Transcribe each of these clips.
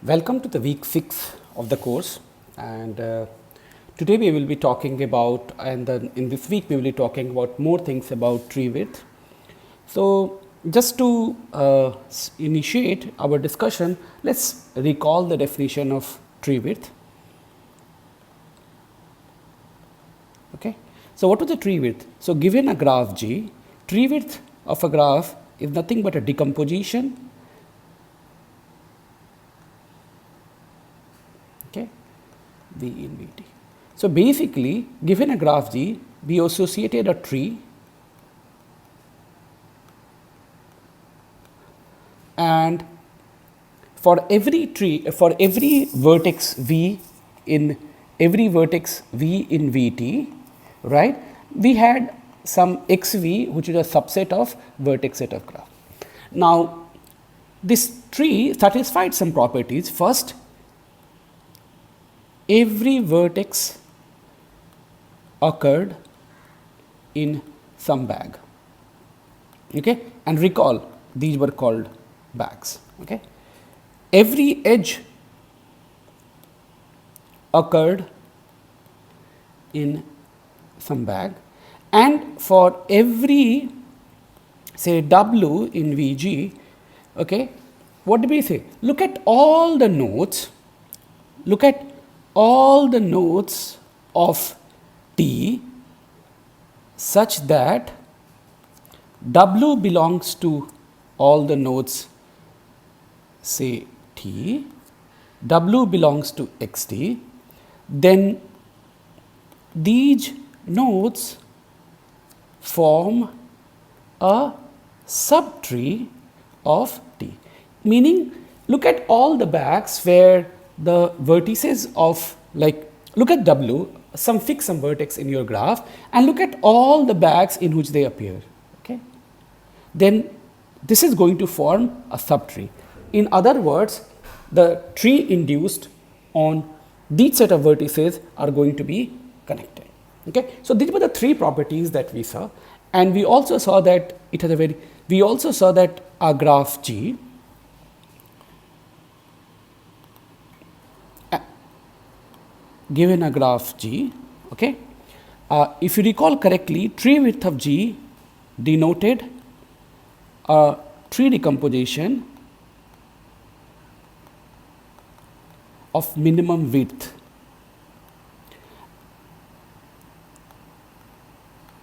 Welcome to the week 6 of the course, and today we will be talking about, in this week we will be talking about more things about tree width. So, just to initiate our discussion, let's recall the definition of tree width. Okay. So, what was the tree width? So, given a graph G, tree width of a graph is nothing but a decomposition V in Vt. So, basically given a graph G, we associated a tree and for every vertex V in Vt, right, we had some xv which is a subset of vertex set of graph. Now, this tree satisfied some properties. First, every vertex occurred in some bag, okay, and recall these were called bags. Okay. Every edge occurred in some bag, and for every, say, W in Vg, okay, what do we say? Look at all the nodes, of T such that W belongs to all the nodes, say T, W belongs to Xt, then these nodes form a subtree of T, meaning look at all the bags where the vertices of, like, look at W, fix some vertex in your graph and look at all the bags in which they appear. Okay. Then this is going to form a subtree. In other words, the tree induced on these set of vertices are going to be connected. Okay. So, these were the three properties that we saw, and we also saw that it has a graph G given a graph G, okay. If you recall correctly, tree width of G denoted a tree decomposition of minimum width.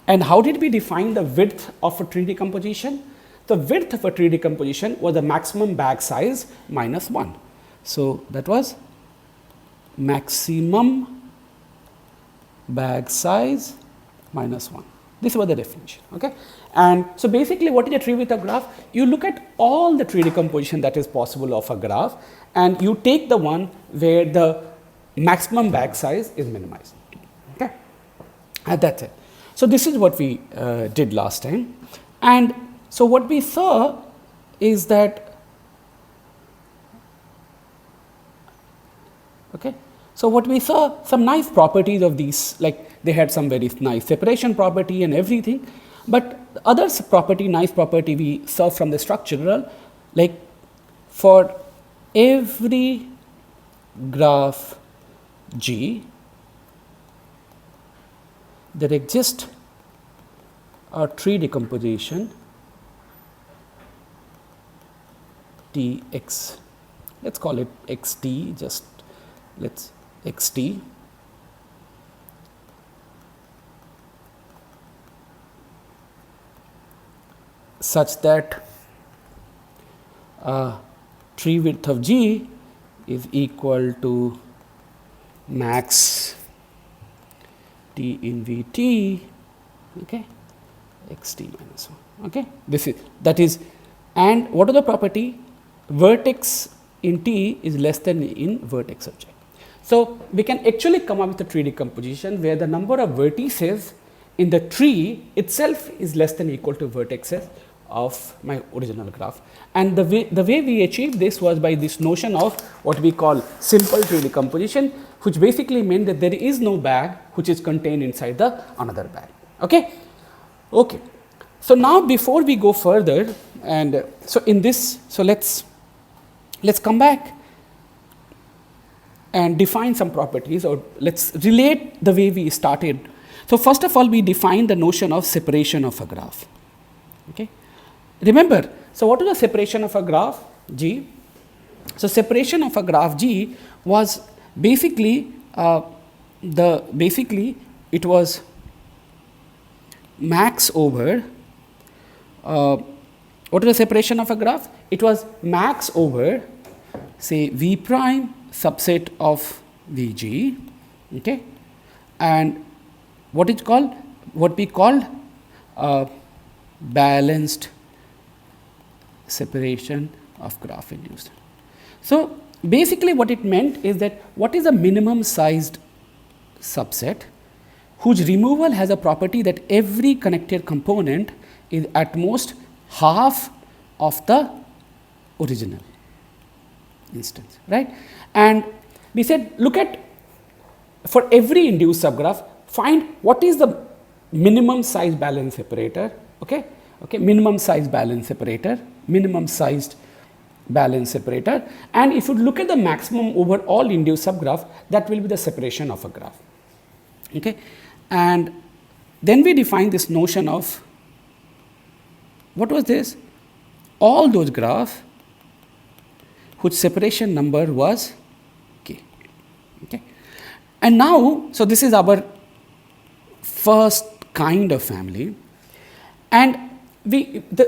And how did we define the width of a tree decomposition? The width of a tree decomposition was the maximum bag size minus 1. So, that was maximum bag size minus 1. This was the definition. Okay. And so, basically what is a tree width of graph? You look at all the tree decomposition that is possible of a graph and you take the one where the maximum bag size is minimized. Okay. And that's it. So, this is what we did last time, and so what we saw is that, okay, so what we saw some nice properties of these, like they had some very nice separation property and everything, but other nice property we saw from the structural, like for every graph G, there exists a tree decomposition Tx, let's call it Xt, just let's Xt, such that tree width of G is equal to max T in Vt, okay, Xt minus 1. Okay. That is, and what is the property? Vertex in T is less than in vertex of J. So, we can actually come up with a tree decomposition where the number of vertices in the tree itself is less than or equal to vertexes of my original graph. And the way we achieved this was by this notion of what we call simple tree decomposition, which basically meant that there is no bag which is contained inside the another bag. Okay. Okay. So, now before we go further, and so in this, so let's come back and define some properties, or let's relate the way we started. So first of all, we define the notion of separation of a graph. Okay. Remember, so what is the separation of a graph G? So separation of a graph G was basically it was max over what is the separation of a graph? It was max over, say, V prime subset of Vg, okay, and what we called balanced separation of graph induced. So basically what it meant is that what is a minimum sized subset whose removal has a property that every connected component is at most half of the original instance, right? And we said, look at, for every induced subgraph, find what is the minimum size balance separator, okay, minimum sized balance separator, and if you look at the maximum over all induced subgraph, that will be the separation of a graph, okay. And then we define this notion of, what was this? All those graphs whose separation number was k, okay. And now, so this is our first kind of family, and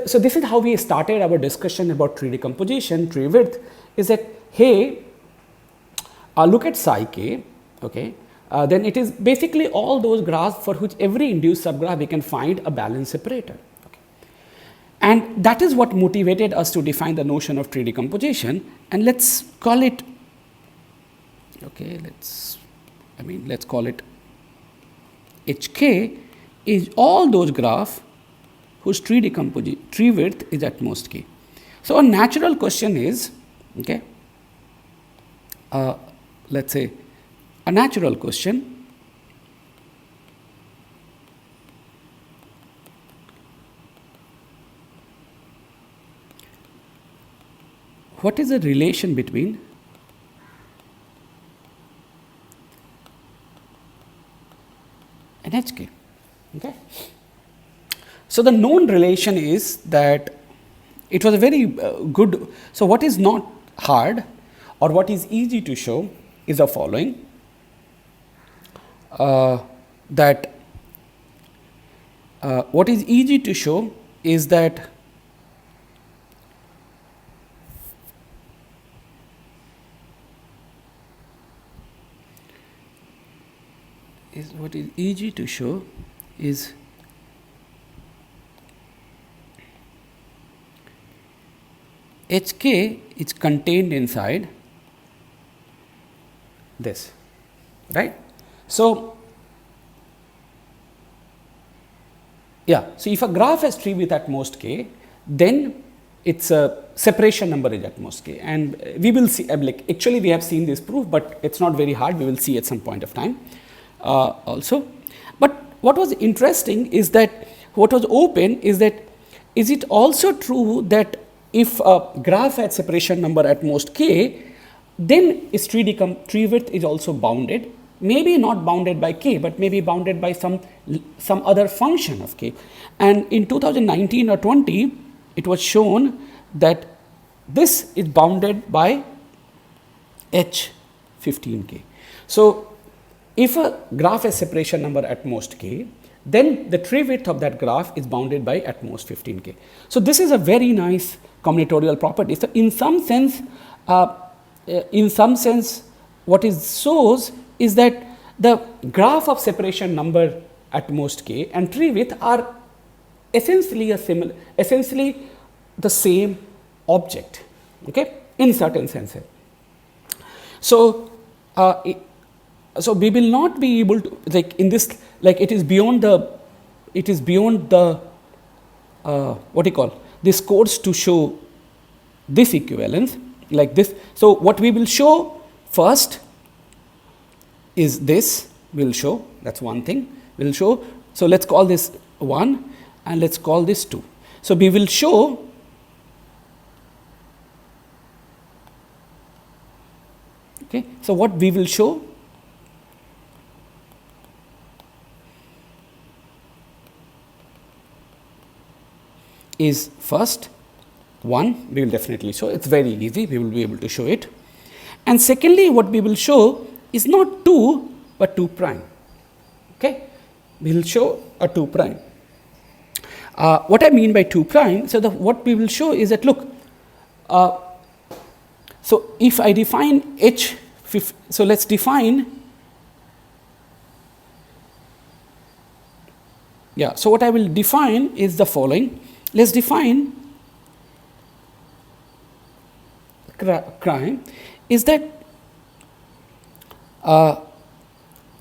so this is how we started our discussion about tree decomposition, tree width, is that, hey, look at psi k, okay, then it is basically all those graphs for which every induced subgraph we can find a balance separator. Okay. And that is what motivated us to define the notion of tree decomposition, and let's call it, okay, let's call it HK is all those graphs whose tree width is at most k. So a natural question is, okay, let's say a natural question, what is the relation between and HK, okay. So the known relation is that it was a very good, so what is not hard or what is easy to show is the following, that what is easy to show is that HK is contained inside this, right? So, yeah, so if a graph has tree width at most k, then its separation number is at most k, and we will see, like, actually we have seen this proof, but it's not very hard, we will see at some point of time also. But what was interesting is that, what was open is that, is it also true that if a graph had separation number at most k, then its tree width is also bounded, maybe not bounded by k, but maybe bounded by some other function of k. And in 2019 or 20, it was shown that this is bounded by h15k. So if a graph has separation number at most k, then the tree width of that graph is bounded by at most 15k. So this is a very nice combinatorial property. So in some sense, what it shows is that the graph of separation number at most k and tree width are essentially the same object, okay, in certain senses. So so we will not be able to, like, in this, like, it is beyond the what do you call this course to show this equivalence like this. So what we will show first is this, we'll show, that's one thing we'll show. So let's call this 1 and let's call this 2. So we will show Okay. So, what we will show is first one, we will definitely show, it is very easy, we will be able to show it. And secondly, what we will show is not 2, but 2 prime. Okay. We will show a 2 prime. What I mean by 2 prime, so what we will show is that, look, so if I define H, so let us define, yeah, so what I will define is the following. Let us define crime is that,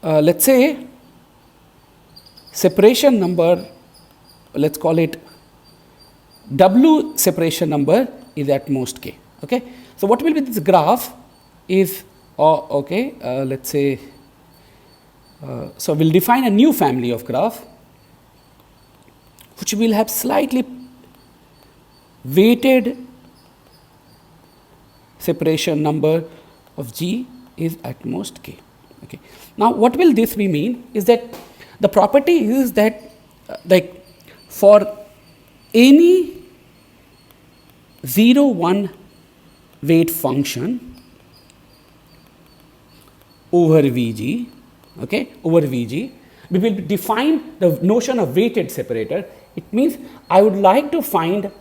let us say, separation number, let us call it W separation number is at most k. Okay. So, what will be this graph is, okay, let us say, so we will define a new family of graph which will have slightly weighted separation number of G is at most k. Okay. Now, what will this mean is that the property is that like for any 0, 1 weight function over Vg, okay, over Vg, we will define the notion of weighted separator. It means I would like to find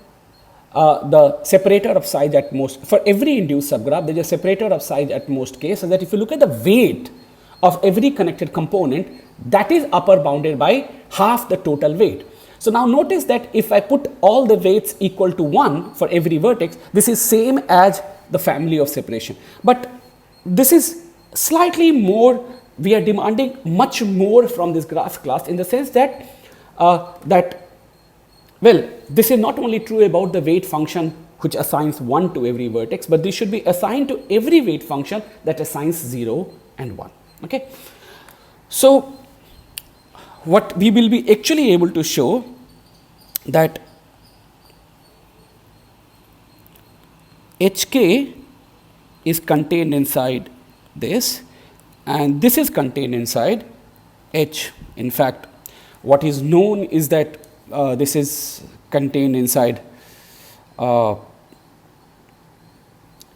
the separator of size at most, for every induced subgraph there is a separator of size at most k, so that if you look at the weight of every connected component, that is upper bounded by half the total weight. So, now notice that if I put all the weights equal to 1 for every vertex, this is same as the family of separation, but this is slightly more, we are demanding much more from this graph class, in the sense that well, this is not only true about the weight function which assigns 1 to every vertex, but this should be assigned to every weight function that assigns 0 and 1. Okay. So, what we will be actually able to show that Hk is contained inside this, and this is contained inside H. In fact, what is known is that this is contained inside,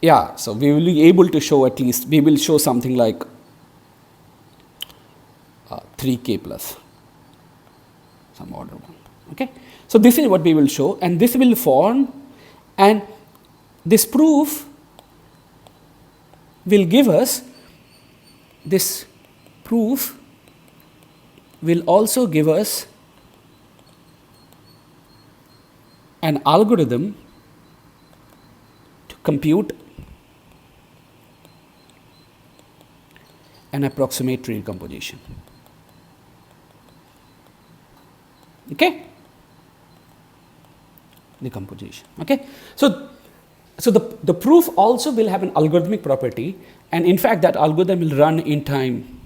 yeah, so we will be able to show, at least we will show something like 3k plus some order 1. Okay. So, this is what we will show, and this will form, and this proof will give us, this proof will also give us an algorithm to compute an approximate tree decomposition. Okay. Decomposition. Okay. So, the proof also will have an algorithmic property, and in fact that algorithm will run in time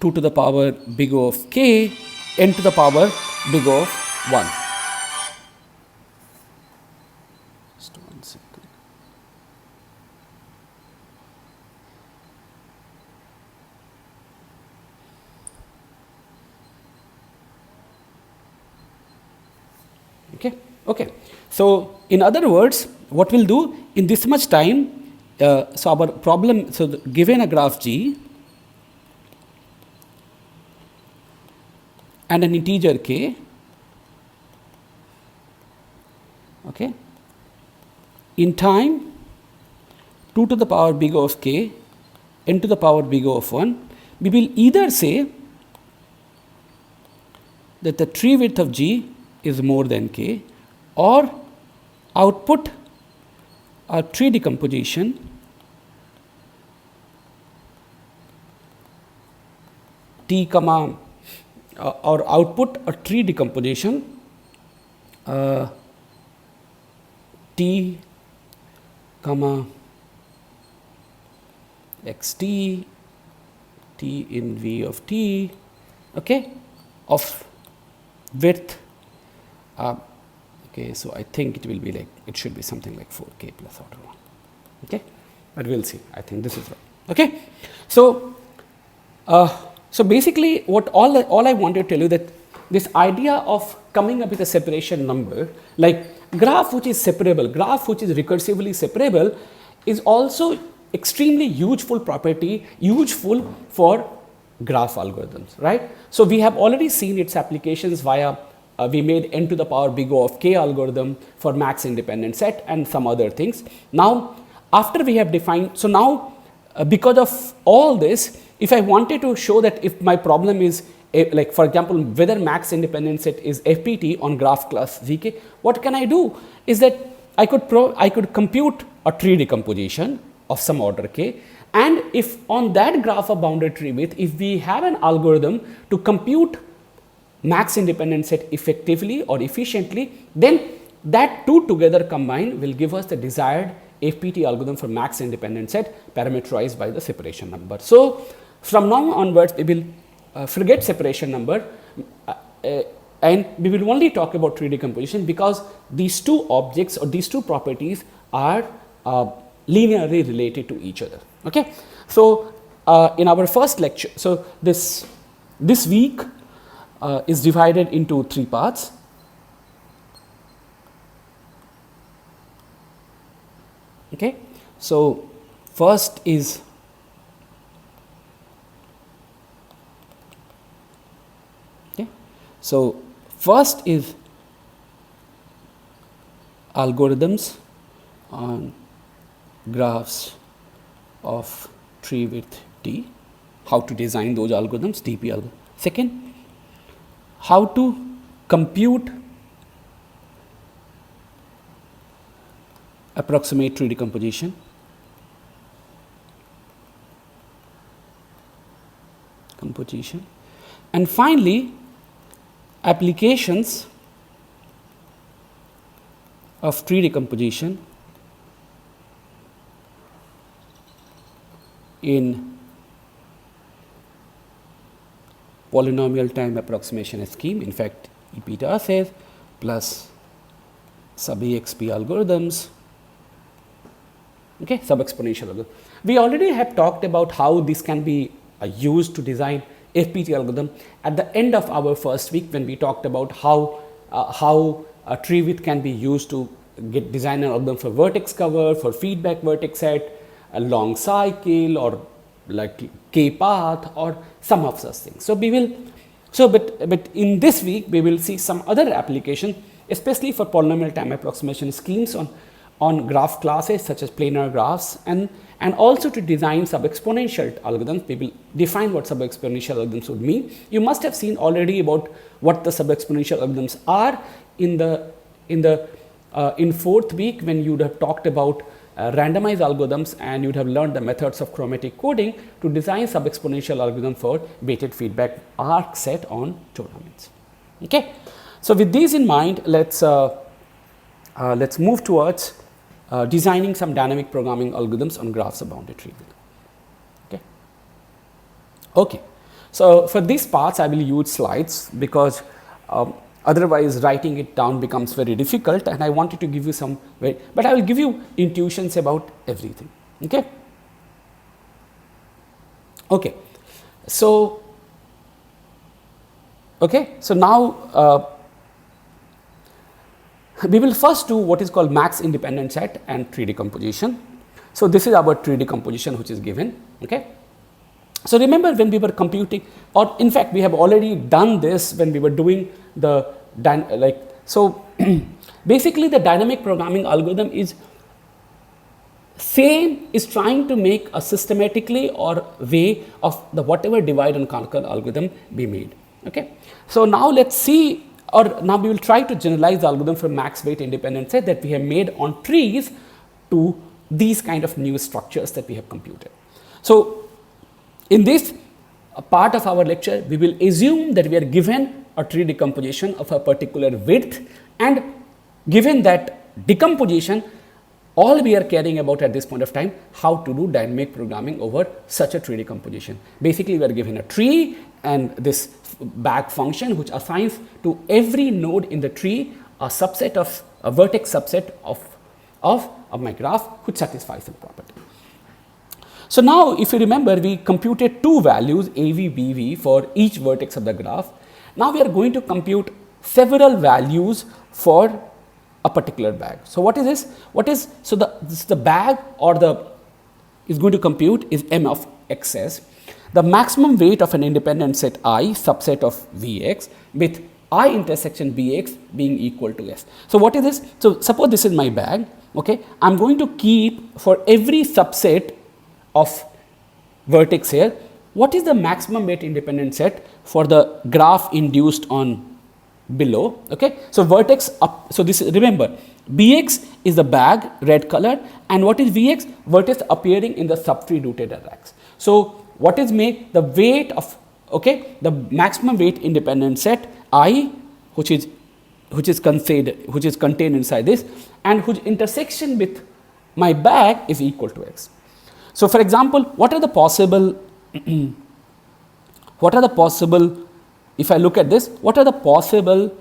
2 to the power big O of k, n to the power big O of 1. Just 1 second. Okay. Okay. So, in other words, what we will do in this much time, so our problem, so given a graph G and an integer k, okay, in time 2 to the power big O of k, n to the power big O of 1, we will either say that the tree width of G is more than k, or output a tree decomposition T comma or output a tree decomposition T comma xt T in V of t, okay, of width. Okay, so I think it will be like, it should be something like 4k plus order 1. Okay, but we will see. I think this is right. Okay. So, so basically what all I want to tell you that this idea of coming up with a separation number, like graph which is separable, graph which is recursively separable, is also extremely useful property, useful for graph algorithms, right? So we have already seen its applications via we made n to the power big O of k algorithm for max independent set and some other things. Now, after we have defined, so now because of all this, if I wanted to show that if my problem is like for example, whether max independent set is FPT on graph class VK, what can I do is that I could compute a tree decomposition of some order k, and if on that graph of bounded tree width, if we have an algorithm to compute max independent set effectively or efficiently, then that two together combined will give us the desired FPT algorithm for max independent set parameterized by the separation number. So, from now onwards we will forget separation number and we will only talk about tree decomposition, because these two objects or these two properties are linearly related to each other. Okay. So, in our first lecture, so this week is divided into three parts. Okay. So, first is so first is algorithms on graphs of tree width T, how to design those algorithms, TP algorithm. Second, how to compute approximate tree decomposition. And finally, applications of tree decomposition in polynomial time approximation scheme. In fact, EPTA says plus sub EXP algorithms, okay, sub exponential algorithm. We already have talked about how this can be used to design FPT algorithm at the end of our first week, when we talked about how a tree width can be used to design an algorithm for vertex cover, for feedback vertex set, a long cycle, or like k path, or some of such things. So we will, but in this week we will see some other application, especially for polynomial time approximation schemes on graph classes such as planar graphs, and also to design sub-exponential algorithms. We will define what sub-exponential algorithms would mean. You must have seen already about what the sub-exponential algorithms are in fourth week, when you would have talked about randomized algorithms, and you would have learned the methods of chromatic coding to design sub-exponential algorithm for weighted feedback arc set on tournaments. Okay. So with these in mind, let's move towards designing some dynamic programming algorithms on graphs of bounded tree width. Okay. Okay. So for these parts, I will use slides, because otherwise writing it down becomes very difficult, and I wanted to give you some but I will give you intuitions about everything. Okay. Okay. So now we will first do what is called max independent set and tree decomposition. So this is our tree decomposition which is given. Okay. So remember, when we were computing, or in fact we have already done this when we were doing the basically the dynamic programming algorithm is trying to make a systematically or way of the whatever divide and conquer algorithm be made. Okay. So now let's see, or now we will try to generalize the algorithm from max weight independent set that we have made on trees to these kind of new structures that we have computed. So in this part of our lecture, we will assume that we are given a tree decomposition of a particular width, and given that decomposition, all we are caring about at this point of time, how to do dynamic programming over such a tree decomposition. Basically, we are given a tree and this back function which assigns to every node in the tree a subset of a vertex subset of my graph which satisfies the property. So now if you remember, we computed two values AV, BV for each vertex of the graph. Now we are going to compute several values for a particular bag. So what is this? So the bag or the is going to compute is M of xs, the maximum weight of an independent set I subset of Vx with I intersection Bx being equal to S. So what is this? So suppose this is my bag, okay. I am going to keep for every subset of vertex here, what is the maximum weight independent set for the graph induced on below, okay. So vertex up, so this is, remember, Bx is the bag, red color, and what is Vx? Vertex appearing in the subtree rooted racks. So what is made? The weight of, okay, the maximum weight independent set I, which is contained inside this, and whose intersection with my bag is equal to x. So for example, what are the possible if I look at this, what are the possible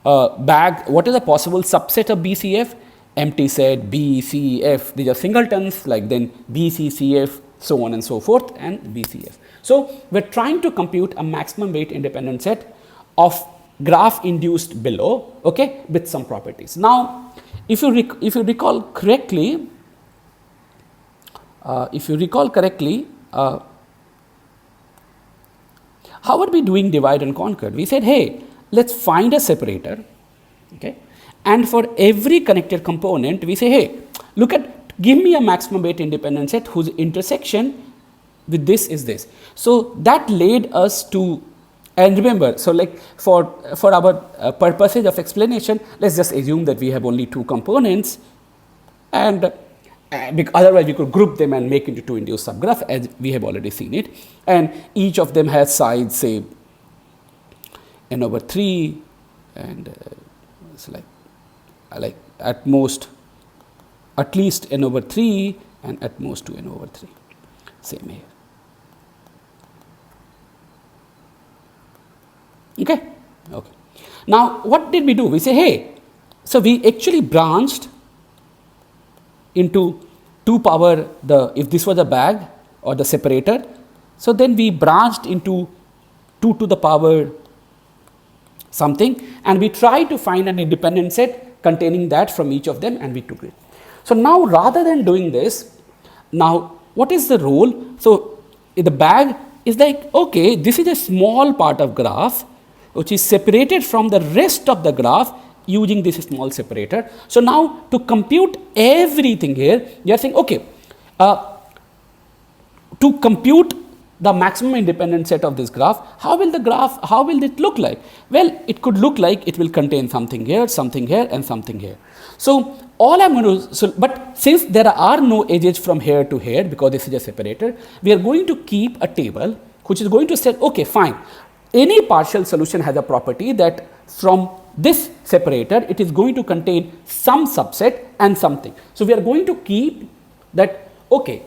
what is the possible subset of BCF? Empty set, B, C, F, these are singletons, like then B, C, C, F, so on and so forth, and BCF. So we are trying to compute a maximum weight independent set of graph induced below, okay, with some properties. Now, if you recall correctly, how are we doing divide and conquer? We said, hey, let's find a separator, okay, and for every connected component, we say, hey, give me a maximum weight independent set whose intersection with this is this. So that led us to, and remember, so like for our purposes of explanation, let's just assume that we have only two components, and otherwise we could group them and make into two induced subgraph, as we have already seen it, and each of them has sides, say n over 3, and it's like at least n over 3 and at most 2n over 3, same here. Okay. Now what did we do? We say, hey, so we actually branched into 2 power if this was a bag or the separator, so then we branched into 2 to the power something, and we tried to find an independent set containing that from each of them, and we took it. So now rather than doing this, now what is the role? So the bag is like, okay, this is a small part of graph which is separated from the rest of the graph using this small separator. So now to compute everything here, you are saying, okay, to compute the maximum independent set of this graph, how will it look like? Well, it could look like it will contain something here, and something here. So all I'm going to, but since there are no edges from here to here, because this is a separator, we are going to keep a table which is going to say, okay, fine, any partial solution has a property that from this separator, it is going to contain some subset and something. So we are going to keep that, okay,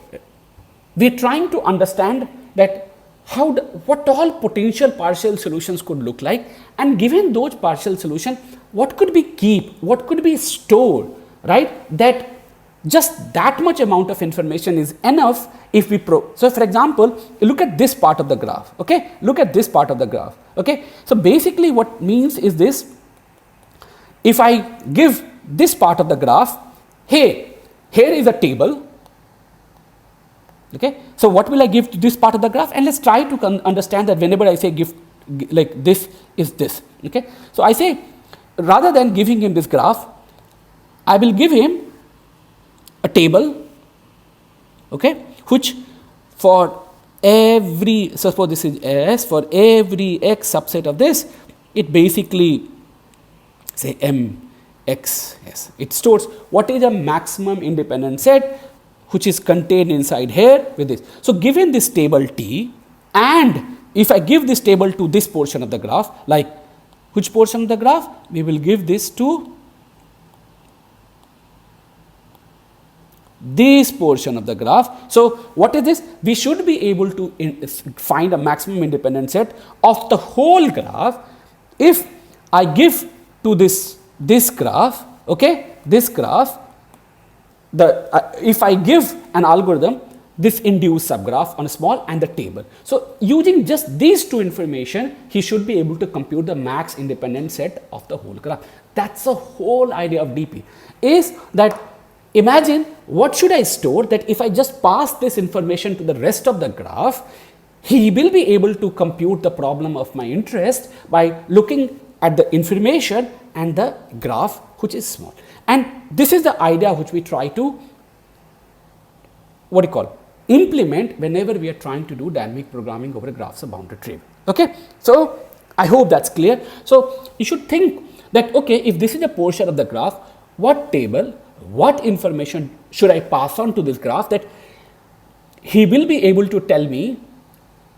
we are trying to understand that what all potential partial solutions could look like, and given those partial solutions, what could be stored, right? That just that much amount of information is enough if we so for example, look at this part of the graph, okay? Look at this part of the graph, okay? So basically what means is this: if I give this part of the graph, hey, here is a table, okay? So what will I give to this part of the graph? And let's try to understand that whenever I say give, like this is this, okay? So I say, rather than giving him this graph, I will give him a table, okay, which for every, suppose this is S, for every x subset of this, it basically say M x S. It stores what is a maximum independent set which is contained inside here with this. So given this table T, and if I give this table to this portion of the graph, like which portion of the graph? We will give this to this portion of the graph. So what is this? We should be able to find a maximum independent set of the whole graph if I give to this graph, okay, this graph, if I give an algorithm this induced subgraph on a small and the table. So using just these two information, he should be able to compute the max independent set of the whole graph. That's the whole idea of DP, is that imagine what should I store, that if I just pass this information to the rest of the graph, he will be able to compute the problem of my interest by looking at the information and the graph which is small. And this is the idea which we try to implement whenever we are trying to do dynamic programming over graphs of bounded tree. Okay, so I hope that's clear. So you should think that, okay, if this is a portion of the graph, what table, what information should I pass on to this graph that he will be able to tell me.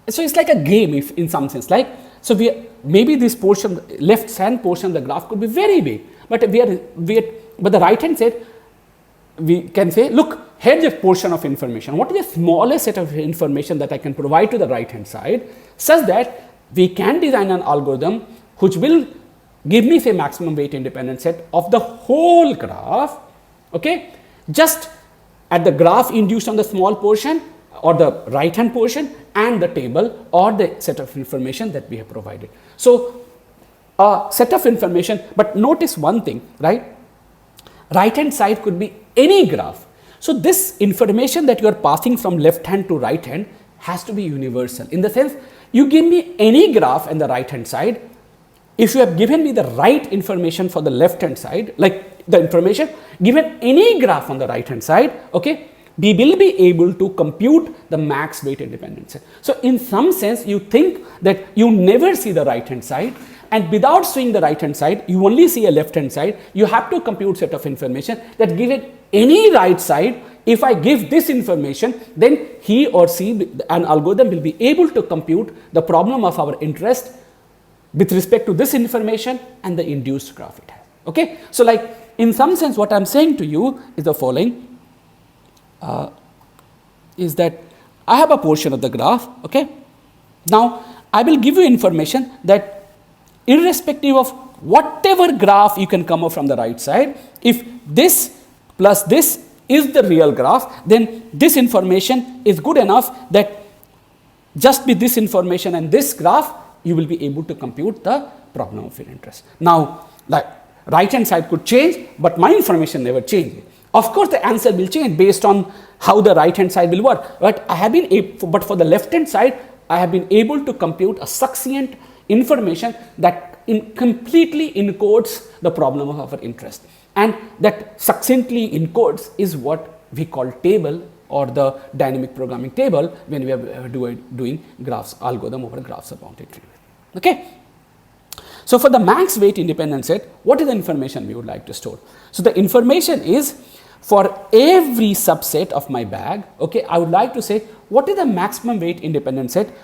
So it's like a game, if in some sense, like, so maybe this portion, left hand portion of the graph could be very big, but but the right hand side, we can say, look, here's a portion of information. What is the smallest set of information that I can provide to the right hand side, such that we can design an algorithm which will give me, say, maximum weight independent set of the whole graph, okay, just at the graph induced on the small portion or the right hand portion and the table or the set of information that we have provided. So a set of information, but notice one thing, right? Right hand side could be any graph. So this information that you are passing from left hand to right hand has to be universal, in the sense you give me any graph on the right hand side. If you have given me the right information for the left hand side, like the information given any graph on the right hand side, okay, we will be able to compute the max weight independent set. So in some sense, you think that you never see the right hand side, and without seeing the right hand side, you only see a left hand side. You have to compute set of information that given any right side, if I give this information, then he or she, an algorithm will be able to compute the problem of our interest with respect to this information and the induced graph it has. Okay, so like in some sense, what I'm saying to you is the following. Is that I have a portion of the graph, okay. Now I will give you information that irrespective of whatever graph you can come up from the right side, if this plus this is the real graph, then this information is good enough that just with this information and this graph, you will be able to compute the problem of your interest. Now, the right hand side could change, but my information never changes. Of course, the answer will change based on how the right hand side will work. But I have been but for the left hand side, I have been able to compute a succinct information that completely encodes the problem of our interest, and that succinctly encodes is what we call table or the dynamic programming table when we are doing graphs algorithm over graphs of bounded tree. Okay. So for the max weight independent set, what is the information we would like to store? So the information is for every subset of my bag, okay, I would like to say what is the maximum weight independent set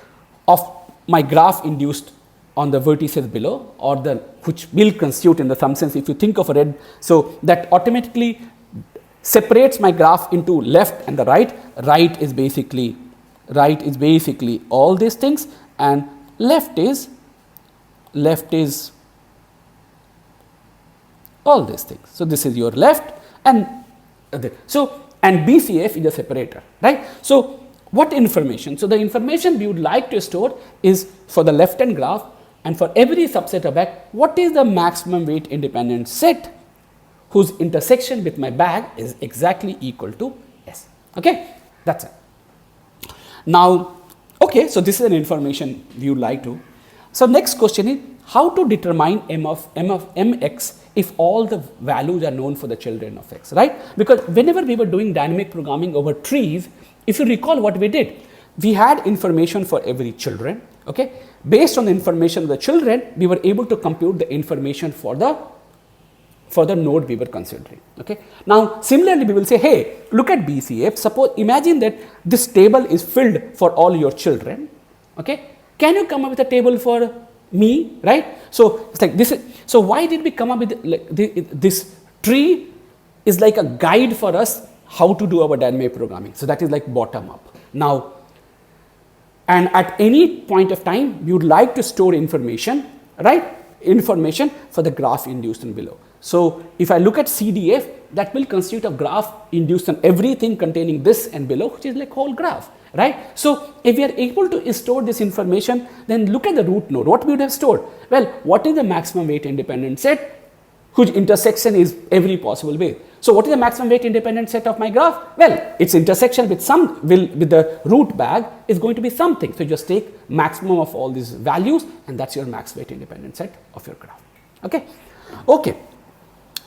of my graph induced on the vertices below, or the which will constitute in the some sense, if you think of a red, so that automatically separates my graph into left and the right. Right is basically all these things, and left is all these things. So this is your left, and so and BCF is a separator, right? So what information? So the information we would like to store is for the left hand graph, and for every subset of bag, what is the maximum weight independent set whose intersection with my bag is exactly equal to S. Okay, that's it. Now, okay, so this is an information we would like to. So next question is how to determine m of mx if all the values are known for the children of x, right? Because whenever we were doing dynamic programming over trees, if you recall what we did, we had information for every children, okay? Based on the information of the children, we were able to compute the information for the node we were considering, okay? Now, similarly, we will say, hey, look at BCF. Suppose, imagine that this table is filled for all your children, okay? Can you come up with a table for me, right? So it's like this. So why did we come up with this tree? Is like a guide for us how to do our dynamic programming. So that is like bottom up. Now, and at any point of time, you would like to store information, right? Information for the graph induced and below. So if I look at CDF, that will constitute a graph induced on everything containing this and below, which is like whole graph, right? So if we are able to store this information, then look at the root node. What we would have stored? Well, what is the maximum weight independent set whose intersection is every possible way? So what is the maximum weight independent set of my graph? Well, its intersection with with the root bag is going to be something. So you just take maximum of all these values, and that's your max weight independent set of your graph. Okay. Okay.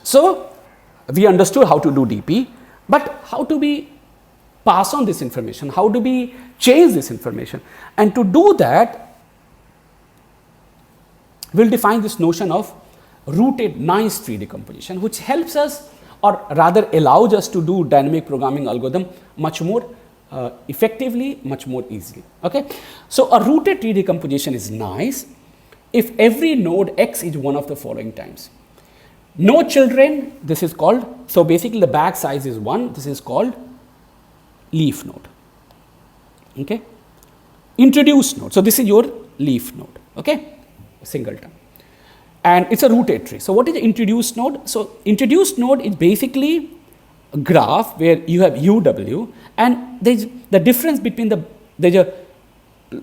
So we understood how to do DP, but how do we pass on this information? How do we change this information? And to do that, we'll define this notion of rooted nice tree decomposition, which helps us, or rather allows us to do dynamic programming algorithm much more effectively, much more easily. Okay. So a rooted tree decomposition is nice if every node x is one of the following times. No children, this is called, so basically the bag size is 1, this is called leaf node. Okay. Introduced node, so this is your leaf node, okay, singleton, and it's a rooted tree. So what is the introduced node? So introduced node is basically a graph where you have UW, and there's the difference between there's a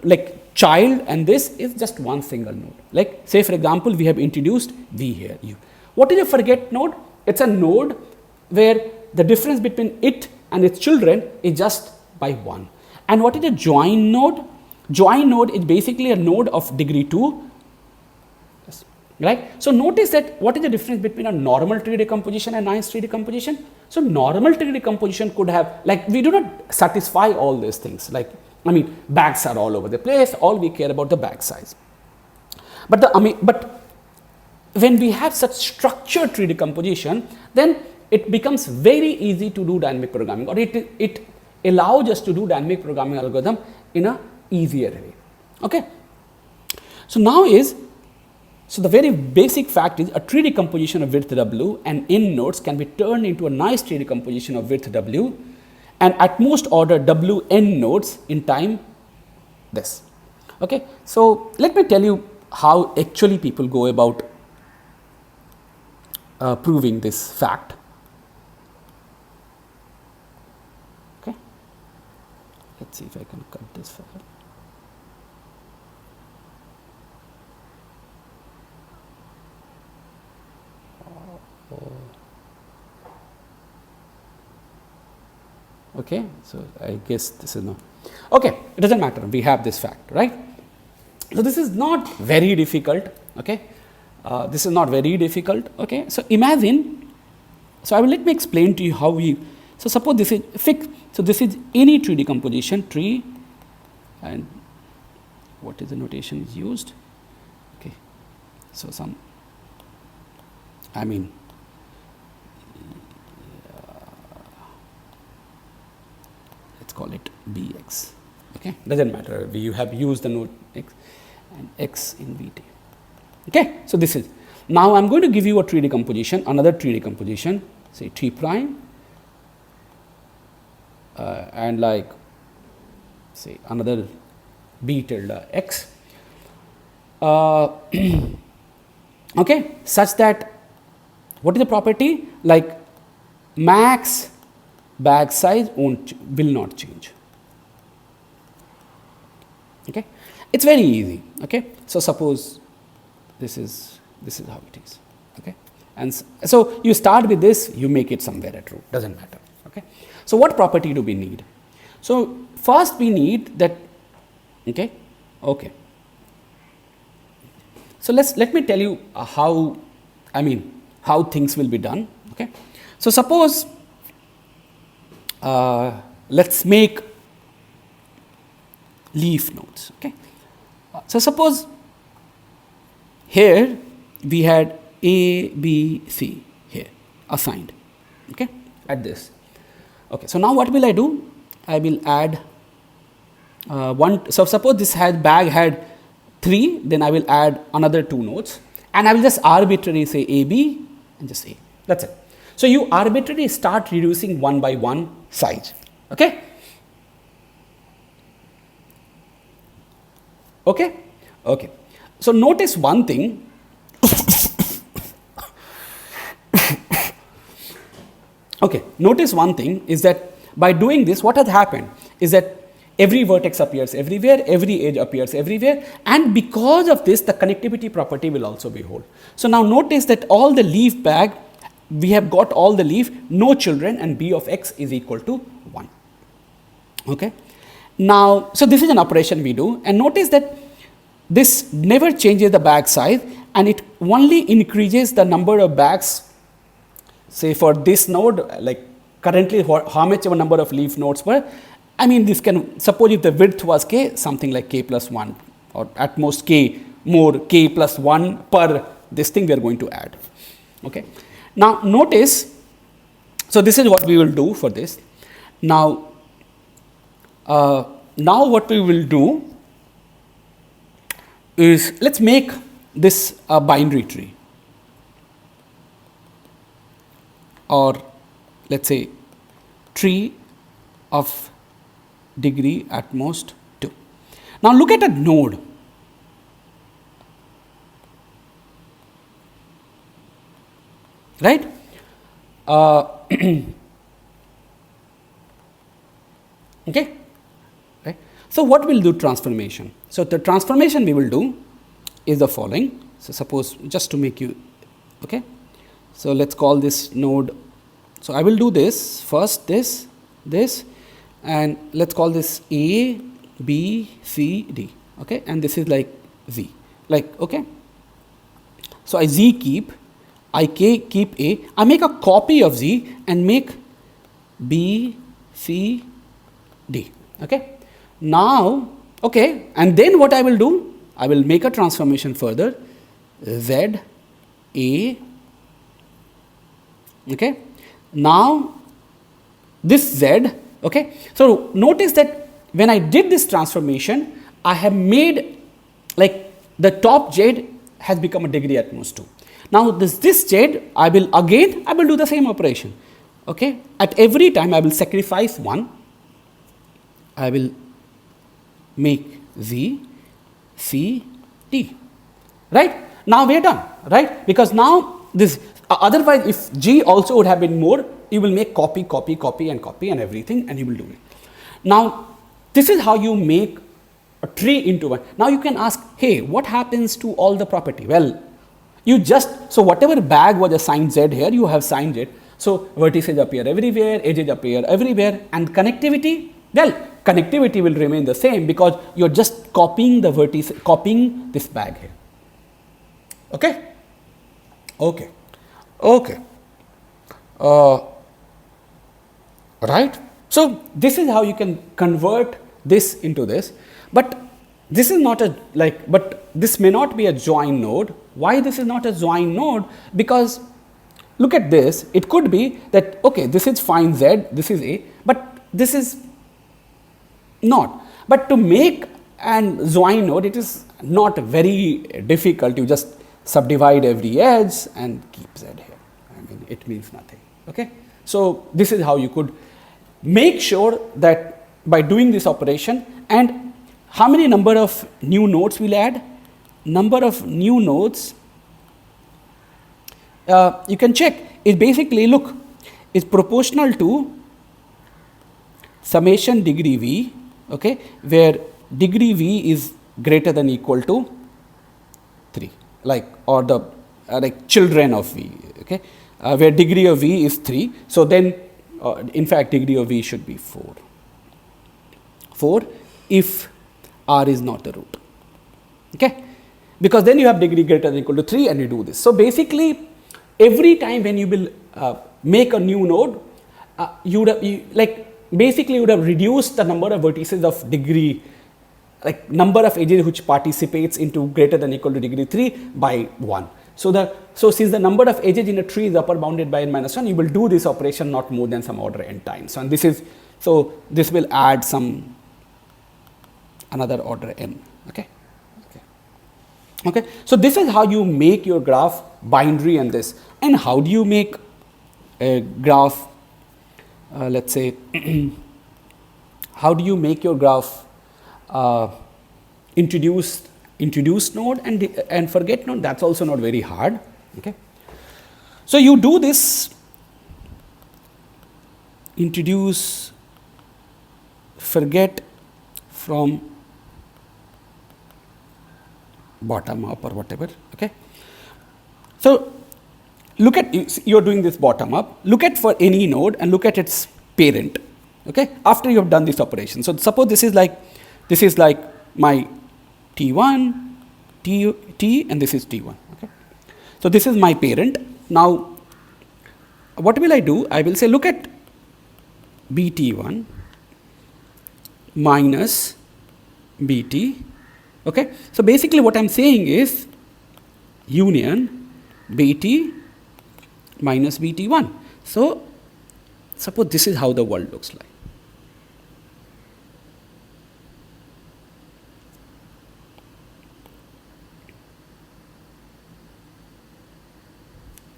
like child and this is just one single node. Like say for example, we have introduced V here, U. What is a forget node? It's a node where the difference between it and its children is just by 1. And what is a join node? Join node is basically a node of degree 2, right? So notice that what is the difference between a normal tree decomposition and nice tree decomposition? So normal tree decomposition could have, like, we do not satisfy all these things. Like, I mean, bags are all over the place. All we care about the bag size. But when we have such structured tree decomposition, then it becomes very easy to do dynamic programming, or it allows us to do dynamic programming algorithm in a easier way. Okay. So now so the very basic fact is a tree decomposition of width W and n nodes can be turned into a nice tree decomposition of width W and at most order W n nodes in time this. Okay. So let me tell you how actually people go about proving this fact. Okay. Let's see if I can cut this file. Okay, so I guess this is no. Okay, it doesn't matter. We have this fact, right? So this is not very difficult. Okay. This is not very difficult. Okay, so imagine, so let me explain to you how we, so suppose this is fixed, so this is any tree decomposition, tree, and what is the notation is used? Okay, so let's call it Bx, okay, doesn't matter, you have used the node x and x in Vt. Okay, so this is, now I am going to give you a tree decomposition, another tree decomposition, say T prime, and like say another B tilde x, okay, such that what is the property? Like max bag size will not change. Okay, it's very easy. Okay, so suppose this is how it is. Okay, and so you start with this, you make it somewhere at root, doesn't matter. Okay, so what property do we need? So first we need that. Okay, so let me tell you how things will be done. Okay, so suppose let's make leaf nodes. Okay, so suppose here we had A, B, C here assigned, okay, at this. Okay, so now what will I do? I will add one. So suppose this bag had 3, then I will add another 2 nodes, and I will just arbitrarily say A, B, and just A. That's it. So you arbitrarily start reducing one by one size. Okay. Okay. Okay. So notice one thing. Okay, notice one thing is that by doing this, what has happened is that every vertex appears everywhere, every edge appears everywhere, and because of this, the connectivity property will also be whole. So now notice that all the leaf bag, we have got all the leaf, no children, and b of x is equal to 1. Okay. Now, so this is an operation we do, and notice that this never changes the bag size, and it only increases the number of bags. Say for this node, like currently how much of a number of leaf nodes per, I mean this can, suppose if the width was k, something like k plus 1, or at most k, more k plus 1 per this thing we are going to add. Okay. Now notice, so this is what we will do for this. Now what we will do is, let's make this a binary tree, or let's say tree of degree at most 2. Now look at a node. Right? Okay. Right. So what will do transformation? So the transformation we will do is the following. So suppose, just to make you, okay. So let's call this node. So I will do this first, this, and let's call this A, B, C, D. Okay, and this is like Z. Like, okay. So I Z keep, I K keep A. I make a copy of Z and make B, C, D. Okay. Now, okay, and then what I will do? I will make a transformation further. Z, A. Okay. Now this Z. Okay. So notice that when I did this transformation, I have made, like, the top Z has become a degree at most 2. Now this Z, I will do the same operation. Okay. At every time I will sacrifice 1. I will make Z, C, D. Right? Now we are done. Right? Because now this, otherwise if G also would have been more, you will make copy and everything, and you will do it. Now this is how you make a tree into one. Now you can ask, hey, what happens to all the property? Well, you just, so whatever bag was assigned Z here, you have signed it. So vertices appear everywhere, edges appear everywhere, and connectivity, well, connectivity will remain the same because you're just copying the vertice, copying this bag here. Okay? Okay. Okay. Right? So this is how you can convert this into this, but this is not a, like, but this may not be a join node. Why this is not a join node? Because look at this, it could be that, okay, this is fine Z, this is A, but this is not. But to make an join node, it is not very difficult. You just subdivide every edge and keep Z here. I mean, it means nothing. Okay. So this is how you could make sure that by doing this operation. And how many number of new nodes we'll add? Number of new nodes, you can check. It basically, look, is proportional to summation degree V, okay, where degree V is greater than equal to 3, like, or the like children of V, okay, where degree of V is 3. So then, in fact, degree of V should be 4. 4 if R is not the root, okay, because then you have degree greater than equal to 3 and you do this. So basically, every time when you will make a new node, you would have, basically you would have reduced the number of vertices of degree, like number of edges which participates into greater than equal to degree 3 by 1. So since the number of edges in a tree is upper bounded by n minus 1, you will do this operation not more than some order n times. So, and this is, so this will add some another order n. Okay. Okay. So this is how you make your graph binary and this. And how do you make a graph, let's say, how do you make your graph introduce node and forget node? That's also not very hard. Okay. So you do this introduce, forget from bottom up or whatever. Okay. So look at, you're doing this bottom up, look at for any node and look at its parent. Okay, after you have done this operation. So suppose this is like my T1, T and this is T1. Okay. So this is my parent. Now what will I do? I will say look at BT1 minus BT. Okay. So basically what I'm saying is union BT minus BT1. So suppose this is how the world looks like.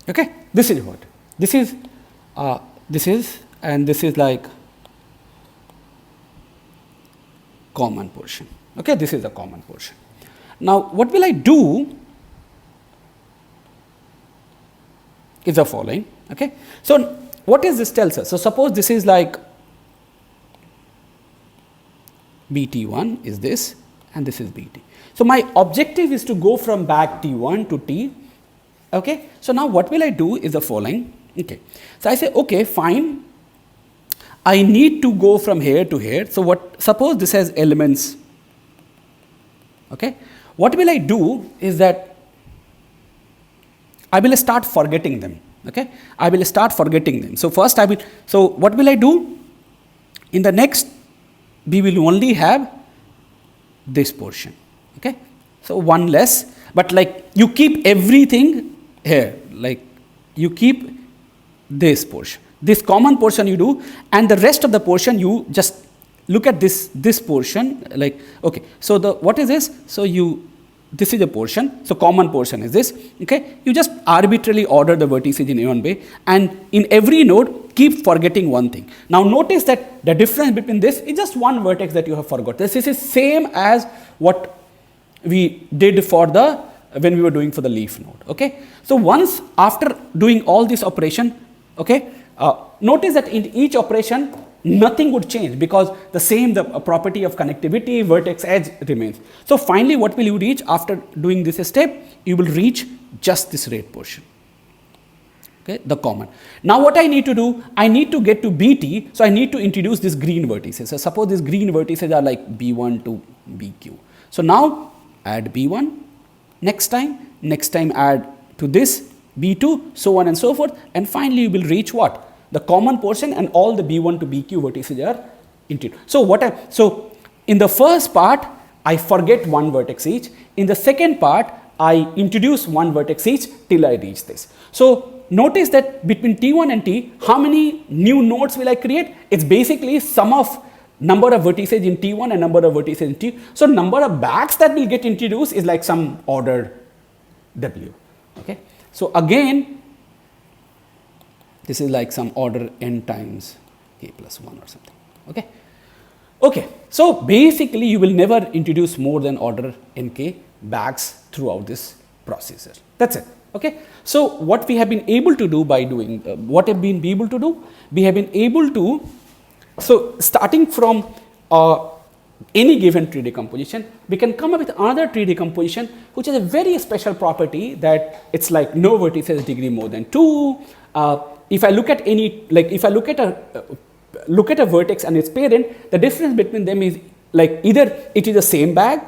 Okay, this is what? This is and this is like common portion. Okay, this is the common portion. Now what will I do is the following. Okay, so what is this tells us? So suppose this is like BT1 is this and this is BT. So my objective is to go from back T1 to T. Okay, so now what will I do is the following. Okay, so I say okay, fine, I need to go from here to here. So what, suppose this has elements. Okay, what will I do is that I will start forgetting them. Okay, I will start forgetting them. So first I will, so what will I do? In the next, we will only have this portion. Okay, so one less, but like you keep everything here, like you keep this portion, this common portion you do, and the rest of the portion you just look at this portion, like okay, so the what is this? So you, this is a portion, so common portion is this. Okay, you just arbitrarily order the vertices in one way, and in every node keep forgetting one thing. Now notice that the difference between this is just one vertex that you have forgot. This is same as what we did for the when we were doing for the leaf node. Okay, so once after doing all this operation, okay, notice that in each operation nothing would change because the property of connectivity, vertex edge remains. So finally what will you reach after doing this step? You will reach just this red portion. Okay, the common. Now what I need to do? I need to get to BT, so I need to introduce these green vertices. So suppose these green vertices are like B1 to BQ. So now add B1, next time add to this B2, so on and so forth, and finally you will reach what? The common portion, and all the B1 to BQ vertices are introduced. So in the first part I forget one vertex each. In the second part I introduce one vertex each till I reach this. So notice that between T1 and T, how many new nodes will I create? It's basically sum of number of vertices in T1 and number of vertices in T. So number of bags that will get introduced is like some order W. Okay. So again, this is like some order n times k plus 1 or something. Okay. Okay. So basically you will never introduce more than order nk bags throughout this processor. That's it. Okay. So what we have been able to do by doing, what have been able to do? We have been able to, so starting from any given tree decomposition, we can come up with another tree decomposition which has a very special property that it's like no vertices degree more than 2. If I look at any, like if I look at a vertex and its parent, the difference between them is like either it is the same bag,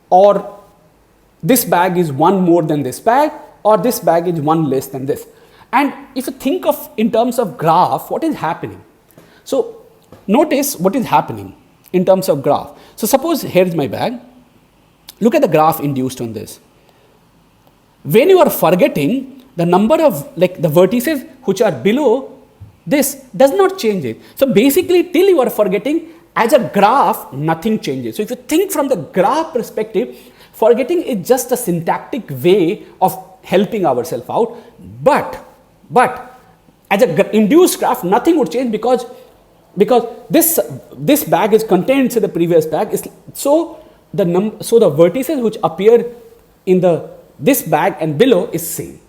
or this bag is one more than this bag, or this bag is one less than this. And if you think of in terms of graph, what is happening? So notice what is happening in terms of graph. So suppose here is my bag. Look at the graph induced on this. When you are forgetting, the number of like the vertices which are below this does not change it. So basically till you are forgetting, as a graph nothing changes. So if you think from the graph perspective, forgetting is just a syntactic way of helping ourselves out, but as a induced graph nothing would change because this bag is contained inside the previous bag, is so the vertices which appear in this bag and below is same.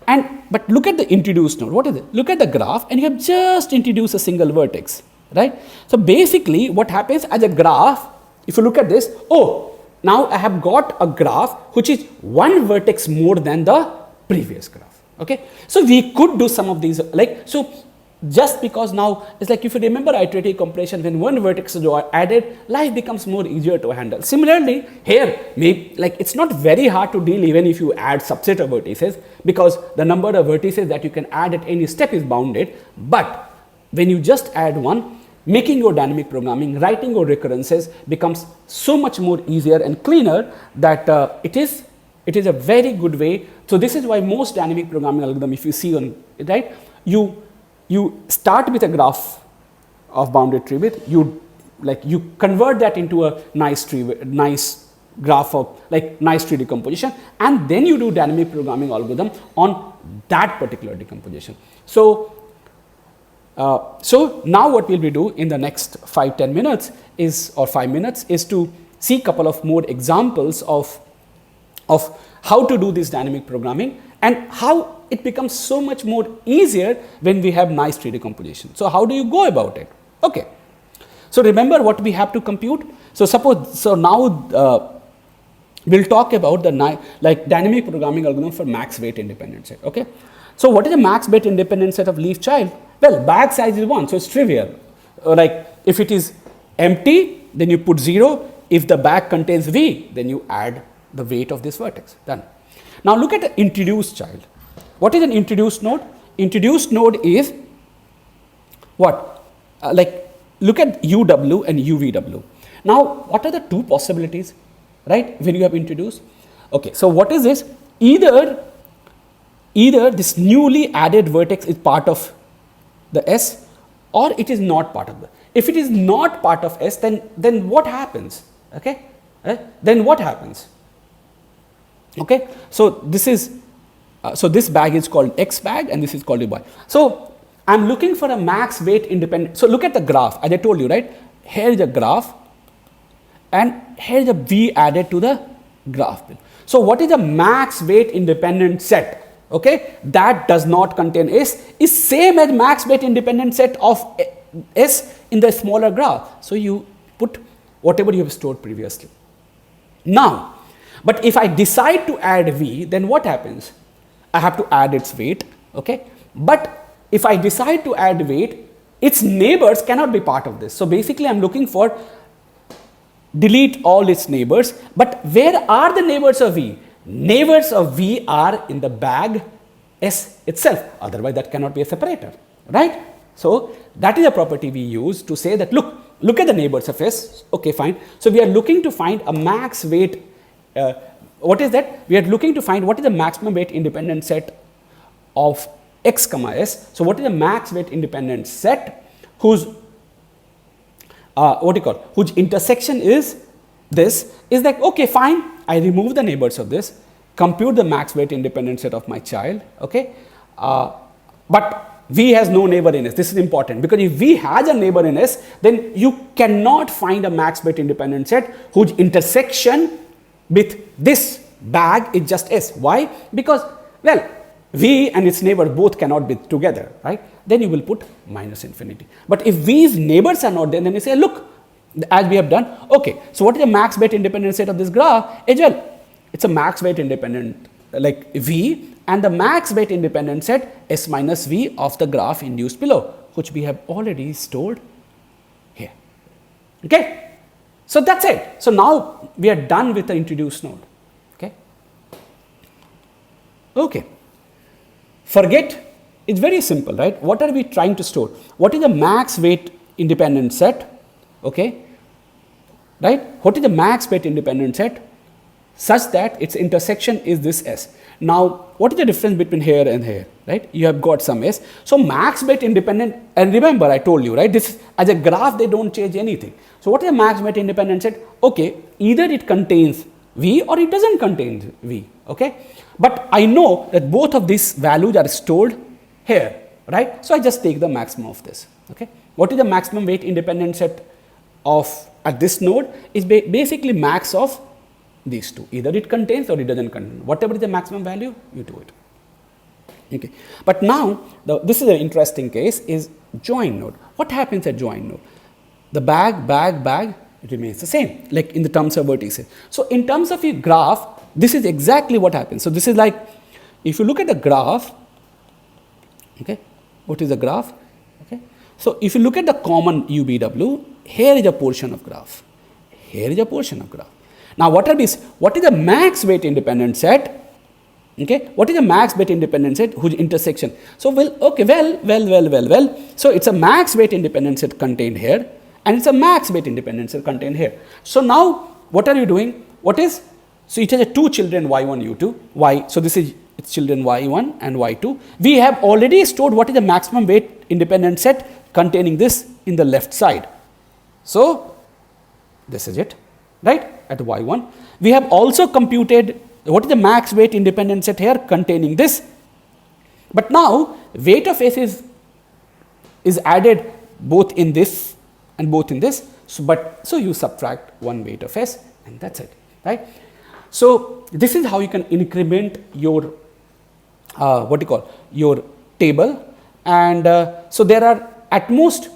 But look at the introduced node. What is it? Look at the graph, and you have just introduced a single vertex, right? So basically, what happens as a graph, if you look at this, oh, now I have got a graph which is one vertex more than the previous graph. Okay, so we could do some of these, like, so just because now it's like, if you remember iterative compression, when one vertex is added, life becomes more easier to handle. Similarly, here, maybe like it's not very hard to deal even if you add subset of vertices, because the number of vertices that you can add at any step is bounded. But when you just add one, making your dynamic programming, writing your recurrences becomes so much more easier and cleaner that it is a very good way. So this is why most dynamic programming algorithm, if you see on it, right, you start with a graph of bounded tree width, you convert that into a nice graph of nice tree decomposition, and then you do dynamic programming algorithm on that particular decomposition. So now what we'll be do in the next 5-10 minutes or 5 minutes is to see a couple of more examples of how to do this dynamic programming and how it becomes so much more easier when we have nice tree decomposition. So how do you go about it? Okay. So remember what we have to compute. So now we'll talk about the dynamic programming algorithm for max weight independent set. Okay. So what is the max weight independent set of leaf child? Well, bag size is 1, so it's trivial. Like if it is empty, then you put 0. If the bag contains V, then you add the weight of this vertex. Done. Now look at the introduced child. What is an introduced node? Introduced node is what? Look at UW and UVW. Now, what are the two possibilities, right, when you have introduced? Okay, so what is this? Either this newly added vertex is part of the S, or it is not part of the. If it is not part of S, then what happens? Okay, then what happens? Okay, so this is this bag is called X bag and this is called Y. So I'm looking for a max weight independent. So look at the graph, as I told you, right? Here is a graph, and here is a V added to the graph. So what is a max weight independent set? Okay, that does not contain S is same as max weight independent set of S in the smaller graph. So you put whatever you have stored previously. Now, but if I decide to add V, then what happens? I have to add its weight. Okay, but if I decide to add weight, its neighbors cannot be part of this. So basically, I'm looking for delete all its neighbors. But where are the neighbors of V? Neighbors of V are in the bag S itself, otherwise that cannot be a separator, right? So that is a property we use to say that look at the neighbors of S. Okay, fine. So we are looking to find a max weight. What is that? We are looking to find what is the maximum weight independent set of X comma S. So what is the max weight independent set whose whose intersection is this, is like, okay, fine, I remove the neighbors of this, compute the max weight independent set of my child, okay, but V has no neighbor in S. This is important, because if V has a neighbor in S, then you cannot find a max weight independent set whose intersection with this bag is just S. Why? Because, well, V and its neighbor both cannot be together, right? Then you will put minus infinity. But if V's neighbors are not there, then you say, look, as we have done, okay, so what is the max weight independent set of this graph? As well, it's a max weight independent like V, and the max weight independent set S minus V of the graph induced below, which we have already stored here. Okay, so that's it. So now we are done with the introduced node. Okay, forget, it's very simple, right? What are we trying to store? What is the max weight independent set? Okay, right? What is the max weight independent set such that its intersection is this S? Now, what is the difference between here and here, right? You have got some S. So max weight independent, and remember I told you, right, this as a graph they don't change anything. So what is the max weight independent set? Okay, either it contains V or it doesn't contain V, okay? But I know that both of these values are stored here, right? So I just take the maximum of this, okay? What is the maximum weight independent set of at this node is basically max of these two. Either it contains or it doesn't contain. Whatever is the maximum value, you do it. Okay. But now, this is an interesting case, is join node. What happens at join node? The bag, it remains the same, like in the terms of vertices. So in terms of a graph, this is exactly what happens. So this is like, if you look at the graph, okay, what is the graph? Okay. So if you look at the common UBW, here is a portion of graph. Here is a portion of graph. Now what is the max weight independent set? Okay, what is a max weight independent set whose intersection? So well. So it's a max weight independent set contained here, and it's a max weight independent set contained here. So now what are you doing? So it has a two children y1, u2, y. So this is its children y1 and y2. We have already stored what is the maximum weight independent set containing this in the left side. So this is it, right, at y1. We have also computed what is the max weight independent set here containing this. But now weight of S is added both in this and both in this. So you subtract one weight of S, and that's it, right? So this is how you can increment your your table. And so there are at most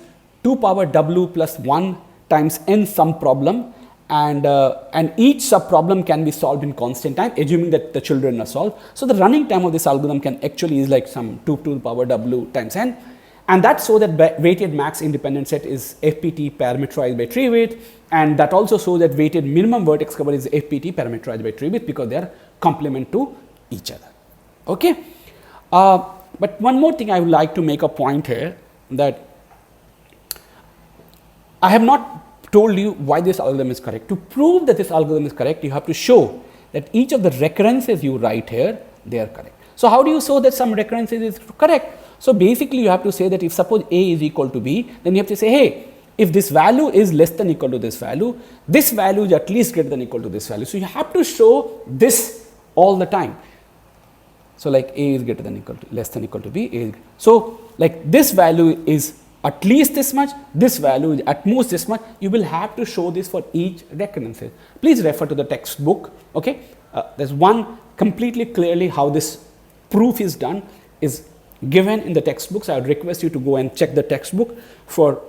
2 power w plus 1 times n sum problem, and each sub problem can be solved in constant time, assuming that the children are solved. So the running time of this algorithm can actually is like some 2 to the power w times n, and that's so that weighted max independent set is FPT parameterized by treewidth, and that also shows that weighted minimum vertex cover is FPT parameterized by treewidth, because they are complement to each other. Okay. But one more thing I would like to make a point here, that I have not told you why this algorithm is correct. To prove that this algorithm is correct, you have to show that each of the recurrences you write here, they are correct. So how do you show that some recurrences is correct? So basically you have to say that if suppose A is equal to B, then you have to say, hey, if this value is less than equal to this value is at least greater than equal to this value. So you have to show this all the time. So like A is greater than equal to, less than equal to B. So like this value is at least this much, this value is at most this much. You will have to show this for each recurrence. Please refer to the textbook. Okay, there's one completely clearly how this proof is done is given in the textbooks. I would request you to go and check the textbook for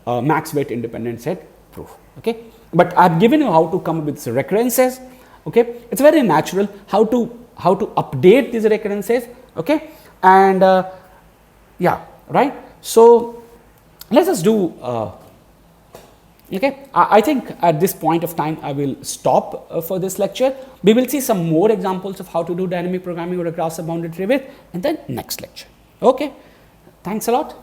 max weight independent set proof. Okay, but I've given you how to come up with recurrences. Okay, it's very natural how to update these recurrences. Okay, and yeah, right. So let us do, okay, I think at this point of time I will stop for this lecture. We will see some more examples of how to do dynamic programming or a graph of bounded treewidth in the next lecture. Okay, thanks a lot.